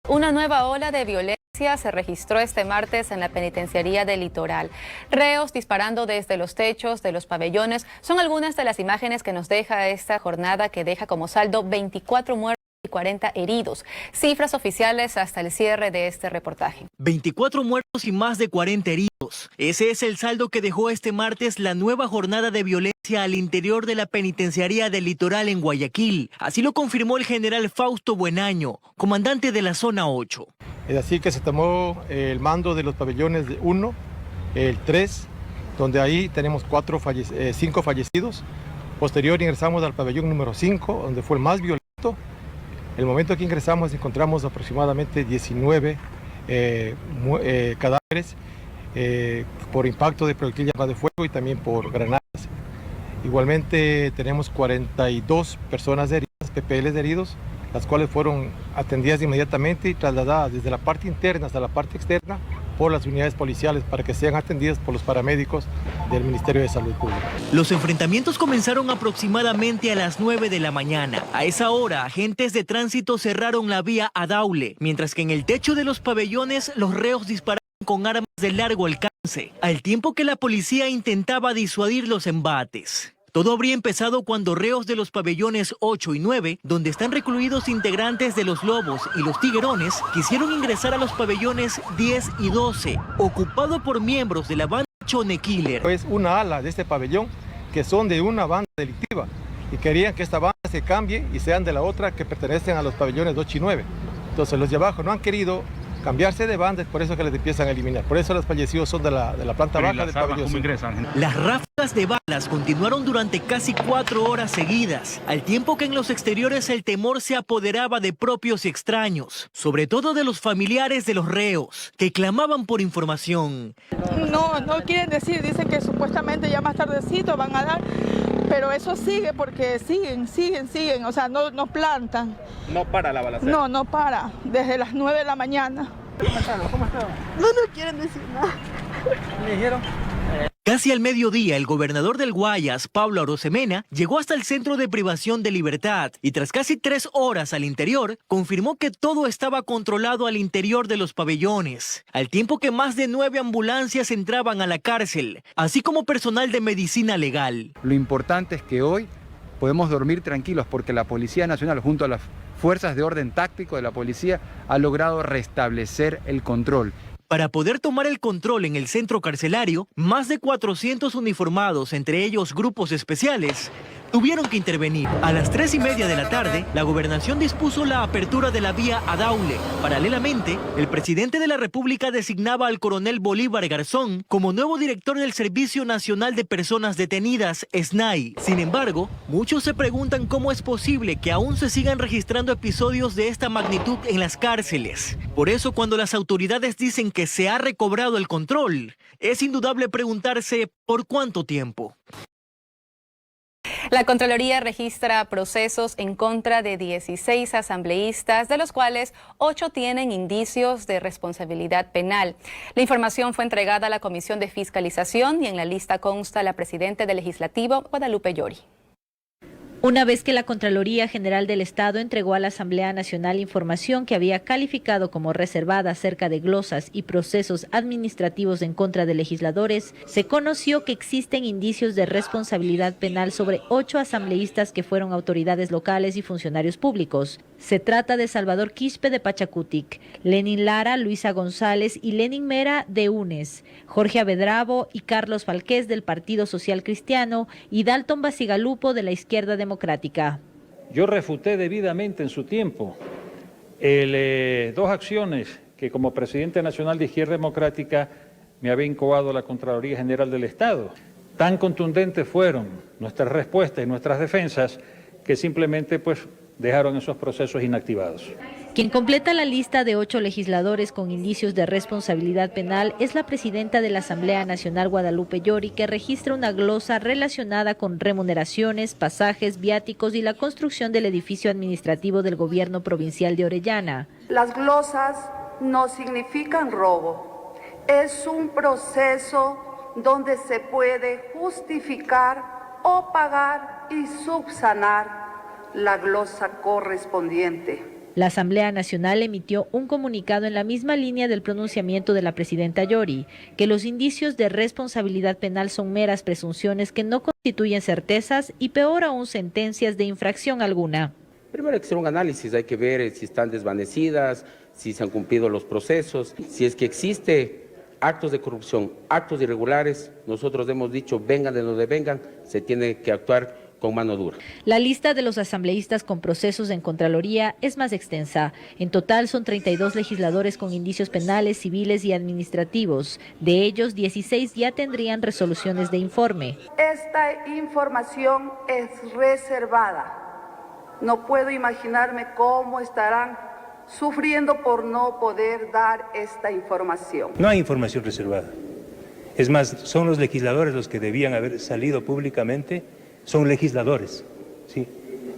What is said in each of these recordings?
Una nueva ola de violencia se registró este martes en la penitenciaría del Litoral. Reos disparando desde los techos de los pabellones son algunas de las imágenes que nos deja esta jornada, que deja como saldo 24 muertos y 40 heridos. Cifras oficiales hasta el cierre de este reportaje. 24 muertos y más de 40 heridos. Ese es el saldo que dejó este martes la nueva jornada de violencia al interior de la penitenciaría del Litoral en Guayaquil. Así lo confirmó el general Fausto Buenaño, comandante de la zona 8. Es así que se tomó el mando de los pabellones 1, el 3, donde ahí tenemos 5 fallecidos. Posterior ingresamos al pabellón número 5, donde fue el más violento. El momento que ingresamos encontramos aproximadamente 19 cadáveres por impacto de proyectil de fuego y también por granadas. Igualmente tenemos 42 personas heridas, PPLs heridos, las cuales fueron atendidas inmediatamente y trasladadas desde la parte interna hasta la parte externa por las unidades policiales para que sean atendidas por los paramédicos del Ministerio de Salud Pública. Los enfrentamientos comenzaron aproximadamente a las 9 de la mañana. A esa hora, agentes de tránsito cerraron la vía a Daule, mientras que en el techo de los pabellones los reos dispararon con armas de largo alcance, al tiempo que la policía intentaba disuadir los embates. Todo habría empezado cuando reos de los pabellones 8 y 9, donde están recluidos integrantes de los Lobos y los Tiguerones, quisieron ingresar a los pabellones 10 y 12, ocupado por miembros de la banda Chone Killer. Es una ala de este pabellón que son de una banda delictiva y querían que esta banda se cambie y sean de la otra, que pertenecen a los pabellones 8 y 9. Entonces los de abajo no han querido cambiarse de banda, es por eso que les empiezan a eliminar. Por eso los fallecidos son de la planta baja del pabellón. Las ráfagas de balas continuaron durante casi 4 horas seguidas, al tiempo que en los exteriores el temor se apoderaba de propios y extraños, sobre todo de los familiares de los reos, que clamaban por información. No quieren decir, dicen que supuestamente ya más tardecito van a dar, pero eso sigue porque siguen, o sea, no plantan. ¿No para la balacera? No para, desde las 9 de la mañana. ¿Cómo está? No quieren decir nada. ¿Me dijeron? Casi al mediodía, el gobernador del Guayas, Pablo Arosemena, llegó hasta el centro de privación de libertad y tras casi 3 horas al interior, confirmó que todo estaba controlado al interior de los pabellones, al tiempo que más de 9 ambulancias entraban a la cárcel, así como personal de medicina legal. Lo importante es que hoy podemos dormir tranquilos porque la Policía Nacional, junto a las fuerzas de orden táctico de la policía, ha logrado restablecer el control. Para poder tomar el control en el centro carcelario, más de 400 uniformados, entre ellos grupos especiales, tuvieron que intervenir. A las 3:30 de la tarde, la gobernación dispuso la apertura de la vía a Daule. Paralelamente, el presidente de la República designaba al coronel Bolívar Garzón como nuevo director del Servicio Nacional de Personas Detenidas, SNAI. Sin embargo, muchos se preguntan cómo es posible que aún se sigan registrando episodios de esta magnitud en las cárceles. Por eso, cuando las autoridades dicen que se ha recobrado el control, es indudable preguntarse ¿por cuánto tiempo? La Contraloría registra procesos en contra de 16 asambleístas, de los cuales 8 tienen indicios de responsabilidad penal. La información fue entregada a la Comisión de Fiscalización y en la lista consta la presidenta del Legislativo, Guadalupe Llori. Una vez que la Contraloría General del Estado entregó a la Asamblea Nacional información que había calificado como reservada acerca de glosas y procesos administrativos en contra de legisladores, se conoció que existen indicios de responsabilidad penal sobre 8 asambleístas que fueron autoridades locales y funcionarios públicos. Se trata de Salvador Quispe de Pachacutic, Lenin Lara, Luisa González y Lenin Mera de UNES, Jorge Avedravo y Carlos Falqués del Partido Social Cristiano y Dalton Basigalupo de la Izquierda Democrática. Yo refuté debidamente en su tiempo 2 acciones que como presidente nacional de Izquierda Democrática me había incoado la Contraloría General del Estado. Tan contundentes fueron nuestras respuestas y nuestras defensas que simplemente dejaron esos procesos inactivados. Quien completa la lista de 8 legisladores con indicios de responsabilidad penal es la presidenta de la Asamblea Nacional, Guadalupe Llori, que registra una glosa relacionada con remuneraciones, pasajes, viáticos y la construcción del edificio administrativo del gobierno provincial de Orellana. Las glosas no significan robo, es un proceso donde se puede justificar o pagar y subsanar la glosa correspondiente. La Asamblea Nacional emitió un comunicado en la misma línea del pronunciamiento de la presidenta Yori, que los indicios de responsabilidad penal son meras presunciones que no constituyen certezas y peor aún sentencias de infracción alguna. Primero hay que hacer un análisis, hay que ver si están desvanecidas, si se han cumplido los procesos, si es que existe actos de corrupción, actos irregulares, nosotros hemos dicho vengan de donde vengan, se tiene que actuar con mano dura. La lista de los asambleístas con procesos en Contraloría es más extensa. En total son 32 legisladores con indicios penales, civiles y administrativos. De ellos, 16 ya tendrían resoluciones de informe. Esta información es reservada. No puedo imaginarme cómo estarán sufriendo por no poder dar esta información. No hay información reservada. Es más, son los legisladores los que debían haber salido públicamente. Son legisladores, ¿sí?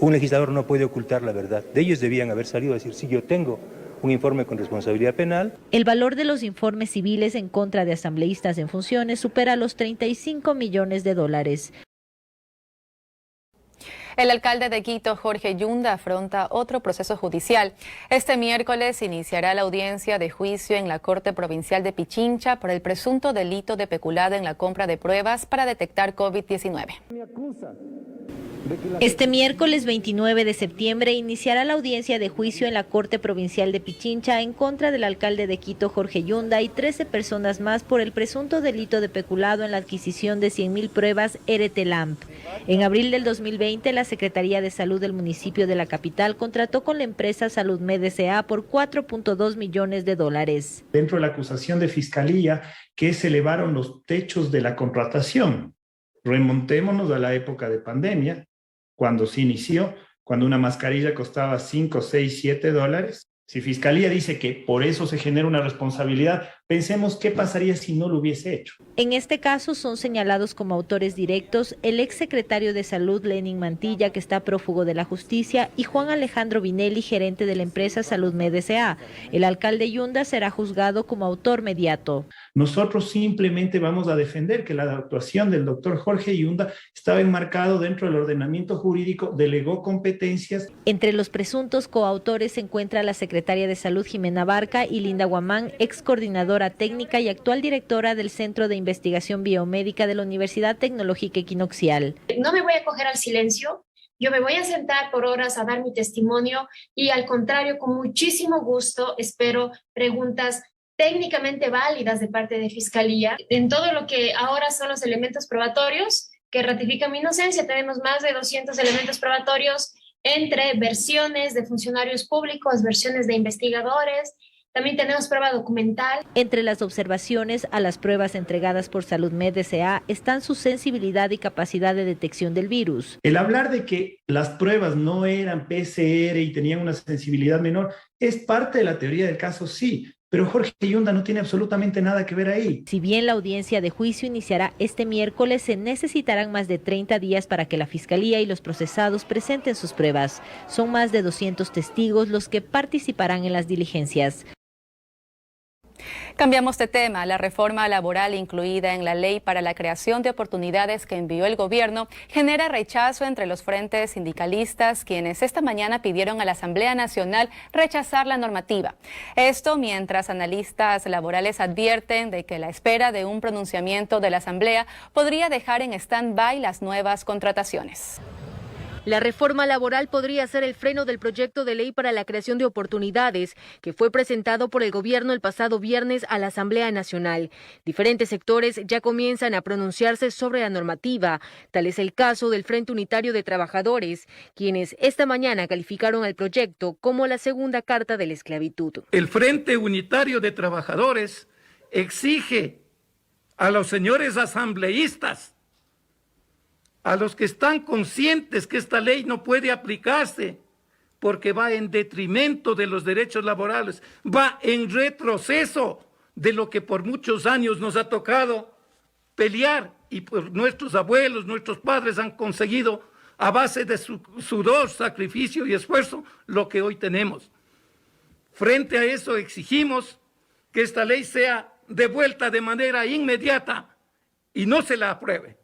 Un legislador no puede ocultar la verdad. De ellos debían haber salido a decir, sí, yo tengo un informe con responsabilidad penal. El valor de los informes civiles en contra de asambleístas en funciones supera los 35 millones de dólares. El alcalde de Quito, Jorge Yunda, afronta otro proceso judicial. Este miércoles iniciará la audiencia de juicio en la Corte Provincial de Pichincha por el presunto delito de peculado en la compra de pruebas para detectar COVID-19. Este miércoles 29 de septiembre iniciará la audiencia de juicio en la Corte Provincial de Pichincha en contra del alcalde de Quito, Jorge Yunda, y 13 personas más por el presunto delito de peculado en la adquisición de 100.000 pruebas RT-LAMP. En abril del 2020, la Secretaría de Salud del municipio de la capital contrató con la empresa SaludMed S.A. por 4.2 millones de dólares. Dentro de la acusación de Fiscalía, que se elevaron los techos de la contratación. Remontémonos a la época de pandemia, cuando se inició, cuando una mascarilla costaba 5, 6, 7 dólares. Si Fiscalía dice que por eso se genera una responsabilidad, pensemos qué pasaría si no lo hubiese hecho. En este caso son señalados como autores directos el exsecretario de Salud Lenin Mantilla, que está prófugo de la justicia, y Juan Alejandro Vinelli, gerente de la empresa SaludMed S.A. El alcalde Yunda será juzgado como autor mediato. Nosotros simplemente vamos a defender que la actuación del doctor Jorge Yunda estaba enmarcado dentro del ordenamiento jurídico, delegó competencias. Entre los presuntos coautores se encuentra la secretaria de Salud Jimena Barca y Linda Guamán, ex coordinadora técnica y actual directora del Centro de Investigación Biomédica de la Universidad Tecnológica Equinoccial. No me voy a coger al silencio, yo me voy a sentar por horas a dar mi testimonio y al contrario, con muchísimo gusto espero preguntas técnicamente válidas de parte de Fiscalía. En todo lo que ahora son los elementos probatorios que ratifican mi inocencia, tenemos más de 200 elementos probatorios entre versiones de funcionarios públicos, versiones de investigadores. También tenemos prueba documental. Entre las observaciones a las pruebas entregadas por SaludMed S.A. están su sensibilidad y capacidad de detección del virus. El hablar de que las pruebas no eran PCR y tenían una sensibilidad menor es parte de la teoría del caso, sí. Pero Jorge Yunda no tiene absolutamente nada que ver ahí. Si bien la audiencia de juicio iniciará este miércoles, se necesitarán más de 30 días para que la Fiscalía y los procesados presenten sus pruebas. Son más de 200 testigos los que participarán en las diligencias. Cambiamos de tema. La reforma laboral incluida en la ley para la creación de oportunidades que envió el gobierno genera rechazo entre los frentes sindicalistas, quienes esta mañana pidieron a la Asamblea Nacional rechazar la normativa. Esto mientras analistas laborales advierten de que la espera de un pronunciamiento de la Asamblea podría dejar en stand-by las nuevas contrataciones. La reforma laboral podría ser el freno del proyecto de ley para la creación de oportunidades que fue presentado por el gobierno el pasado viernes a la Asamblea Nacional. Diferentes sectores ya comienzan a pronunciarse sobre la normativa. Tal es el caso del Frente Unitario de Trabajadores, quienes esta mañana calificaron al proyecto como la segunda carta de la esclavitud. El Frente Unitario de Trabajadores exige a los señores asambleístas, a los que están conscientes que esta ley no puede aplicarse porque va en detrimento de los derechos laborales, va en retroceso de lo que por muchos años nos ha tocado pelear y por nuestros abuelos, nuestros padres han conseguido a base de su sudor, sacrificio y esfuerzo lo que hoy tenemos. Frente a eso exigimos que esta ley sea devuelta de manera inmediata y no se la apruebe.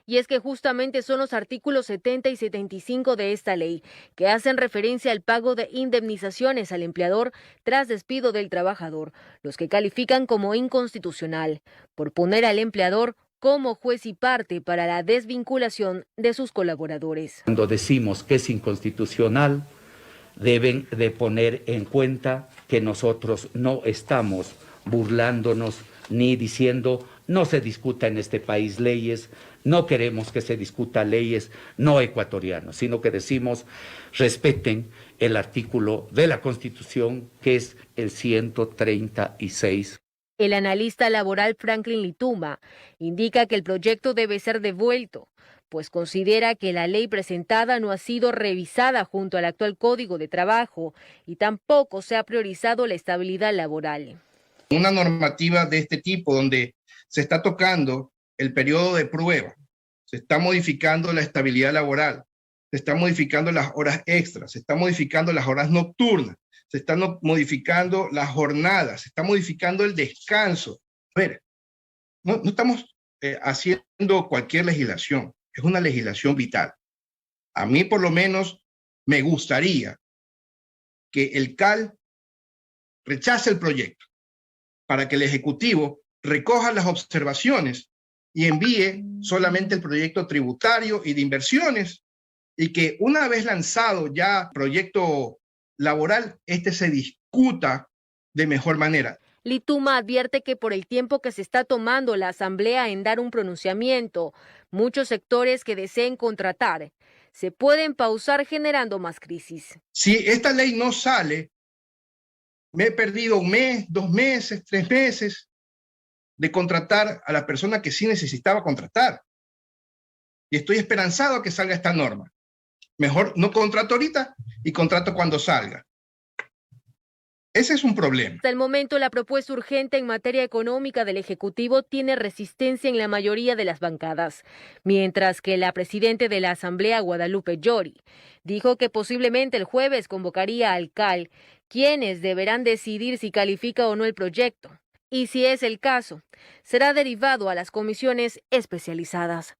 Y es que justamente son los artículos 70 y 75 de esta ley que hacen referencia al pago de indemnizaciones al empleador tras despido del trabajador, los que califican como inconstitucional, por poner al empleador como juez y parte para la desvinculación de sus colaboradores. Cuando decimos que es inconstitucional, deben de poner en cuenta que nosotros no estamos burlándonos ni diciendo no se discuta en este país leyes, no queremos que se discuta leyes no ecuatorianas, sino que decimos respeten el artículo de la Constitución, que es el 136. El analista laboral Franklin Lituma indica que el proyecto debe ser devuelto, pues considera que la ley presentada no ha sido revisada junto al actual Código de Trabajo y tampoco se ha priorizado la estabilidad laboral. Una normativa de este tipo donde se está tocando el periodo de prueba, se está modificando la estabilidad laboral, se están modificando las horas extras, se están modificando las horas nocturnas, se están modificando las jornadas, se está modificando el descanso. A ver, no estamos haciendo cualquier legislación, es una legislación vital. A mí por lo menos me gustaría que el CAL rechace el proyecto para que el Ejecutivo recoja las observaciones y envíe solamente el proyecto tributario y de inversiones, y que una vez lanzado ya proyecto laboral, se discuta de mejor manera. Lituma advierte que por el tiempo que se está tomando la Asamblea en dar un pronunciamiento, muchos sectores que deseen contratar se pueden pausar generando más crisis. Si esta ley no sale, me he perdido 1 mes, 2 meses, 3 meses de contratar a la persona que sí necesitaba contratar. Y estoy esperanzado a que salga esta norma. Mejor no contrato ahorita y contrato cuando salga. Ese es un problema. Hasta el momento, la propuesta urgente en materia económica del Ejecutivo tiene resistencia en la mayoría de las bancadas, mientras que la presidenta de la Asamblea, Guadalupe Llori, dijo que posiblemente el jueves convocaría al CAL, quienes deberán decidir si califica o no el proyecto, y si es el caso, será derivado a las comisiones especializadas.